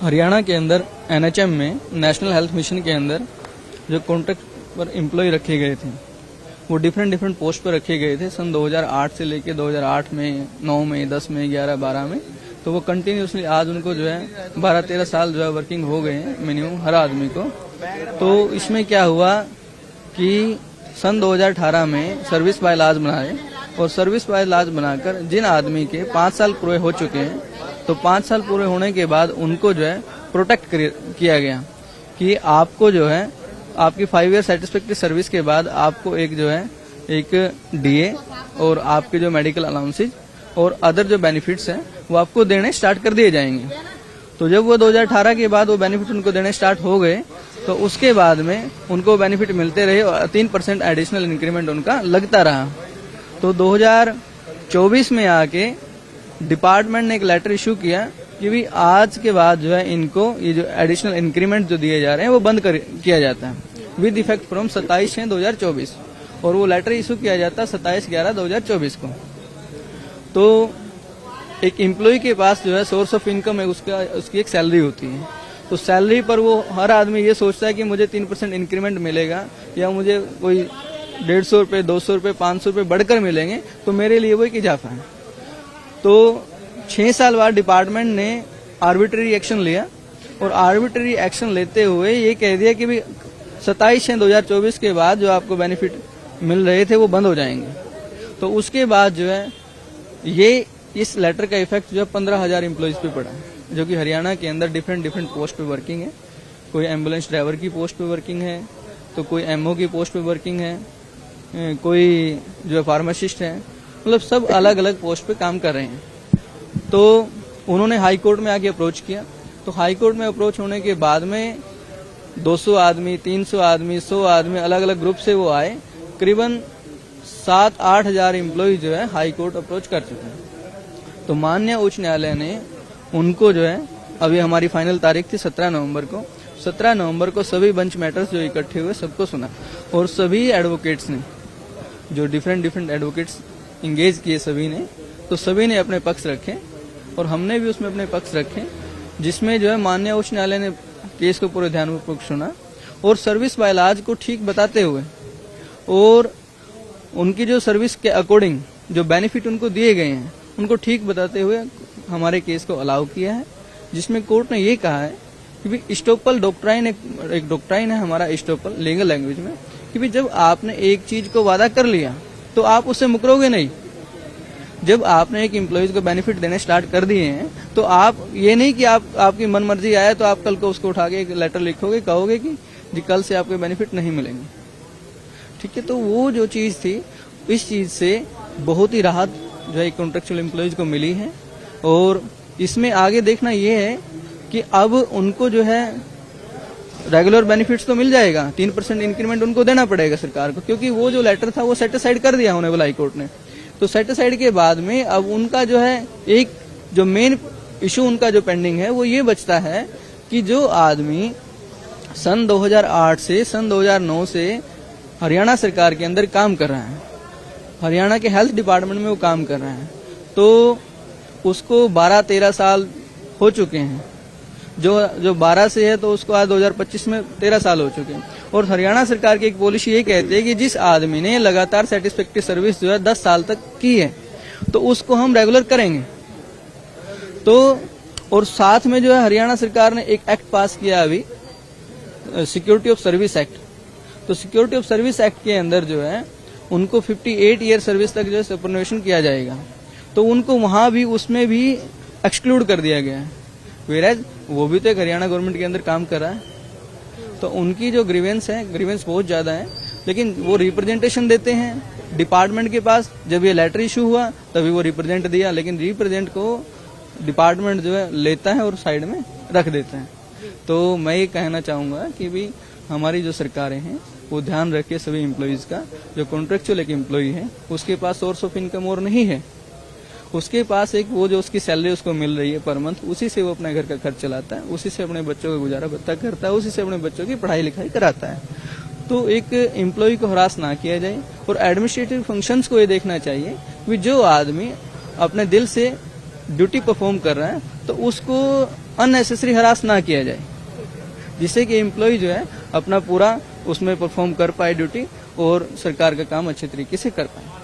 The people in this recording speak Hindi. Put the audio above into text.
हरियाणा के अंदर एनएचएम में नेशनल हेल्थ मिशन के अंदर जो कॉन्ट्रैक्ट पर एम्प्लॉय रखे गए थे वो डिफरेंट पोस्ट पर रखे गए थे सन 2008 से लेके 2008 में, 9 में, 10 में, 11, 12 में। तो वो कंटिन्यूसली आज उनको जो है 12-13 साल जो है वर्किंग हो गए हैं मिनिमम हर आदमी को। तो इसमें क्या हुआ कि सन 2018 में सर्विस बाय लॉज बनाए और सर्विस बाय लॉज बनाकर जिन आदमी के 5 साल पूरे हो चुके हैं तो 5 साल पूरे होने के बाद उनको जो है प्रोटेक्ट किया गया कि आपको जो है आपकी 5 ईयर सेटिस्फैक्ट्री सर्विस के बाद आपको एक जो है एक डीए और आपके जो मेडिकल अलाउंसेज और अदर जो बेनिफिट्स हैं वो आपको देने स्टार्ट कर दिए जाएंगे। तो जब वो 2018 के बाद वो बेनिफिट उनको देने स्टार्ट हो गए तो उसके बाद में उनको बेनिफिट मिलते रहे और 3% एडिशनल इंक्रीमेंट उनका लगता रहा। तो 2024 में आके डिपार्टमेंट ने एक लेटर इशू किया कि भी आज के बाद जो है इनको ये जो एडिशनल इंक्रीमेंट जो दिए जा रहे हैं वो बंद किया जाता है विद इफेक्ट फ्रॉम 27/6/2024 और वो लेटर इशू किया जाता है 27/11/2024 को। तो एक एम्प्लॉय के पास जो है सोर्स ऑफ इनकम है उसकी एक सैलरी होती है। तो सैलरी पर वो हर आदमी ये सोचता है कि मुझे 3% इंक्रीमेंट मिलेगा या मुझे कोई 150 रुपये, 200 रुपये, 500 रुपये बढ़कर मिलेंगे तो मेरे लिए वो एक इजाफा है। तो 6 साल बाद डिपार्टमेंट ने आर्बिट्ररी एक्शन लिया और आर्बिट्ररी एक्शन लेते हुए ये कह दिया कि भी 27/6/2024 के बाद जो आपको बेनिफिट मिल रहे थे वो बंद हो जाएंगे। तो उसके बाद जो है ये इस लेटर का इफेक्ट जो है 15,000 एम्प्लॉइज पे पड़ा जो कि हरियाणा के अंदर डिफरेंट पोस्ट पे वर्किंग है। कोई एम्बुलेंस ड्राइवर की पोस्ट पे वर्किंग है, तो कोई एमओ की पोस्ट पे वर्किंग है, कोई जो है फार्मासिस्ट है, मतलब सब अलग अलग पोस्ट पे काम कर रहे हैं। तो उन्होंने हाई कोर्ट में आके अप्रोच किया। तो हाई कोर्ट में अप्रोच होने के बाद में 200 आदमी, 300 आदमी, 100 आदमी अलग अलग ग्रुप से वो आए। करीबन 7-8 हजार एम्प्लॉय जो है हाई कोर्ट अप्रोच कर चुके हैं। तो माननीय उच्च न्यायालय ने उनको जो है अभी हमारी फाइनल तारीख थी 17 नवंबर को। 17 नवंबर को सभी बेंच मैटर्स जो इकट्ठे हुए सबको सुना और सभी एडवोकेट्स ने जो डिफरेंट एडवोकेट्स इंगेज किए सभी ने, तो सभी ने अपने पक्ष रखे और हमने भी उसमें अपने पक्ष रखे, जिसमें जो है माननीय उच्च न्यायालय ने केस को पूरे ध्यानपूर्वक सुना और सर्विस बाय लॉज को ठीक बताते हुए और उनकी जो सर्विस के अकॉर्डिंग जो बेनिफिट उनको दिए गए हैं उनको ठीक बताते हुए हमारे केस को अलाउ किया है। जिसमें कोर्ट ने ये कहा है कि भी इस्टोपल डॉक्ट्राइन एक डॉक्ट्राइन है हमारा इस्टोपल लीगल लैंग्वेज में कि भी जब आपने एक चीज को वादा कर लिया तो आप उससे मुकरोगे नहीं। जब आपने एक एम्प्लॉइज को बेनिफिट देने स्टार्ट कर दिए हैं तो आप ये नहीं कि आपकी मन मर्जी आया तो आप कल को उसको उठा के एक लेटर लिखोगे, कहोगे कि जी कल से आपके बेनिफिट नहीं मिलेंगे। ठीक है, तो वो जो चीज थी इस चीज से बहुत ही राहत जो है कॉन्ट्रेक्चुअल एम्प्लॉइज को मिली है। और इसमें आगे देखना ये है कि अब उनको जो है रेगुलर बेनिफिट्स तो मिल जाएगा, 3% इंक्रीमेंट उनको देना पड़ेगा सरकार को, क्योंकि वो जो लेटर था वो सेट असाइड कर दिया ऑनरेबल हाई कोर्ट ने। तो सेट असाइड के बाद में अब उनका जो है एक जो मेन इशू उनका जो पेंडिंग है वो ये बचता है कि जो आदमी सन 2008 से सन 2009 से हरियाणा सरकार के अंदर काम कर रहा है, हरियाणा के हेल्थ डिपार्टमेंट में वो काम कर रहा है, तो उसको 12-13 साल हो चुके हैं। जो 12 से है तो उसको आज 2025 में 13 साल हो चुके हैं। और हरियाणा सरकार की एक पॉलिसी ये कहती है कि जिस आदमी ने लगातार सेटिस्फैक्ट्री सर्विस जो है 10 साल तक की है तो उसको हम रेगुलर करेंगे। तो और साथ में जो है हरियाणा सरकार ने एक एक्ट पास किया अभी, सिक्योरिटी ऑफ सर्विस एक्ट। तो सिक्योरिटी ऑफ सर्विस एक्ट के अंदर जो है उनको 58 ईयर सर्विस तक जो है सुपरन्यूशन किया जाएगा। तो उनको वहां भी उसमें भी एक्सक्लूड कर दिया गया है, वेराज वो भी तो एक हरियाणा गवर्नमेंट के अंदर काम कर रहा है। तो उनकी जो ग्रीवेंस बहुत ज्यादा है, लेकिन वो रिप्रेजेंटेशन देते हैं डिपार्टमेंट के पास। जब ये लेटर इशू हुआ तभी वो रिप्रेजेंट दिया, लेकिन रिप्रेजेंट को डिपार्टमेंट जो है लेता है और साइड में रख देता है। तो मैं ये कहना चाहूंगा कि भी हमारी जो सरकारें हैं वो ध्यान रखे सभी एम्प्लॉइज का। जो कॉन्ट्रेक्चुअल एक एम्प्लॉई है उसके पास सोर्स ऑफ इनकम और नहीं है, उसके पास एक वो जो उसकी सैलरी उसको मिल रही है पर मंथ, उसी से वो अपने घर का खर्च चलाता है, उसी से अपने बच्चों का गुजारा भत्ता करता है, उसी से अपने बच्चों की पढ़ाई लिखाई कराता है। तो एक एम्प्लॉय को हरास ना किया जाए और एडमिनिस्ट्रेटिव फंक्शंस को ये देखना चाहिए कि जो आदमी अपने दिल से ड्यूटी परफॉर्म कर रहा है तो उसको अननेसेसरी हरास ना किया जाए, जिससे कि एम्प्लॉय जो है अपना पूरा उसमें परफॉर्म कर पाए ड्यूटी और सरकार का काम अच्छे तरीके से कर पाए।